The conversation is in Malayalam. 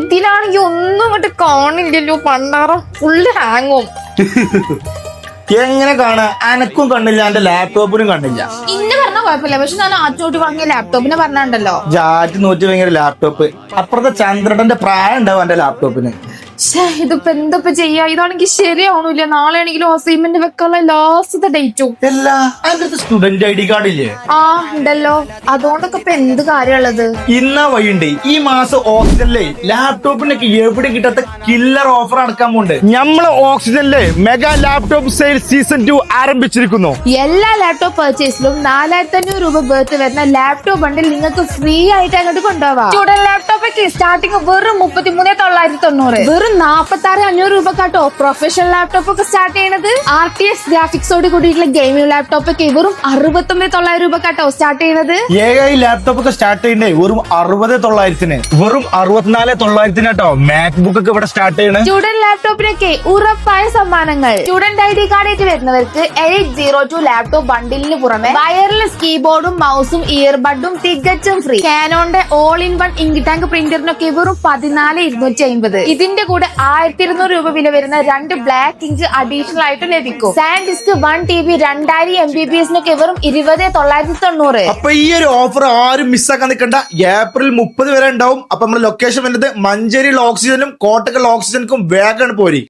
ഇതിലാണെങ്കിൽ ഒന്നും അങ്ങോട്ട് കാണില്ലല്ലോ. പണ്ടാറ ഫുള്ള് ഹാങ്ങും. എങ്ങനെ കാണാ? അനക്കും കണ്ടില്ല, എന്റെ ലാപ്ടോപ്പിനും കണ്ടില്ല. ഇന്ന് പറഞ്ഞ കുഴപ്പമില്ല, പക്ഷെ ഞാൻ ആറ്റോട്ട് വാങ്ങിയ ലാപ്ടോപ്പിനെ പറഞ്ഞുണ്ടല്ലോ. ജാറ്റ് 100 ലാപ്ടോപ്പ്. അപ്പുറത്തെ ചന്ദ്രന്റെ പ്രായം ഉണ്ടാവും എന്റെ ലാപ്ടോപ്പിന്. ഇതിപ്പോ എന്തപ്പോ ചെയ്യാ? ഇതാണെങ്കിൽ ശരിയാവണില്ല. നാളെ ആണെങ്കിലും അസൈൻമെന്റ് വെക്കാനുള്ള ലാസ്റ്റത്തെ ഡേറ്റും. അല്ല, അതിന്റെ സ്റ്റുഡന്റ് ID കാർഡ് ഇല്ലേ? ആ ഉണ്ടല്ലോ. അതുകൊണ്ടൊക്കെ ഇപ്പൊ എന്ത് കാര്യമുള്ളത്? ഇന്ന വഴിയുണ്ട്. ഈ മാസം ഓക്സിജനിലെ ലാപ്ടോപ്പിനൊക്കെ എവിടെ കിട്ടാത്ത കില്ലർ ഓഫർ അടക്കാൻ പോണ്ട്. നമ്മള് ഓക്സിജനിലെ മെഗാ ലാപ്ടോപ്പ് സെയിൽ സീസൺ 2 ആരംഭിച്ചിരിക്കുന്നു. എല്ലാ ലാപ്ടോപ്പ് പർച്ചേസിലും 4500 രൂപ ബേർത്ത് വരുന്ന ലാപ്ടോപ്പ് ബണ്ടിൽ നിങ്ങൾക്ക് ഫ്രീ ആയിട്ട് അങ്ങോട്ട് കൊണ്ടുപോവാം. സ്റ്റുഡന്റ് ലാപ്ടോപ്പ് ഒക്കെ സ്റ്റാർട്ടിങ് വെറും 33,990, വെറും 46,500 രൂപ കാട്ടോ. പ്രൊഫഷണൽ ലാപ്ടോപ്പ് ഒക്കെ സ്റ്റാർട്ട് ചെയ്യണത് RTS ഗ്രാഫിക്സോട് കൂടിയിട്ടുള്ള ഗെയിമിംഗ് ലാപ്ടോപ്പ് ഒക്കെ വെറും 69,900 രൂപ കാട്ടോ സ്റ്റാർട്ട് ചെയ്യണത്. AI ലാപ്ടോപ്പ് ഒക്കെ സ്റ്റാർട്ട് ചെയ്യണ്ടേ വെറും 60,900, വെറും 64,900 കേട്ടോ. മാക്ബുക്ക് ഒക്കെ ഇവിടെ സ്റ്റാർട്ട് ചെയ്യണേ. സ്റ്റുഡന്റ് ലാപ്ടോപ്പിനൊക്കെ ഉറപ്പായ സമ്മാനങ്ങൾ. സ്റ്റുഡന്റ് ID കാർഡ് ആയിട്ട് വരുന്നവർക്ക് 802 ലാപ്ടോപ്പ് ബണ്ടിലിന് പുറമെ വയർലെസ് കീബോർഡും മൗസും ഇയർബഡും തികച്ചും ഫ്രീ. കാനോന്റെ all in one ink tank പ്രിന്ററിനൊക്കെ വെറും 14,250. ഇതിന്റെ കൂടെ 1,200 രൂപ വില വരുന്ന 2 ബ്ലാക്ക് ഇങ്ക് അഡീഷണൽ ആയിട്ട് ലഭിക്കും. സാൻഡിസ്ക് 1 TB 2000 MBPS വെറും 20,990. അപ്പൊ ഈ ഒരു ഓഫർ ആരും മിസ്സാക്കാൻ നിൽക്കണ്ട. ഏപ്രിൽ 30 വരെ ഉണ്ടാവും. അപ്പൊ നമ്മുടെ ലൊക്കേഷൻ വരുന്നത് മഞ്ചേരിയിലെ ഓക്സിജനും കോട്ടക്കൽ ഓക്സിജനും വേഗം പോരി.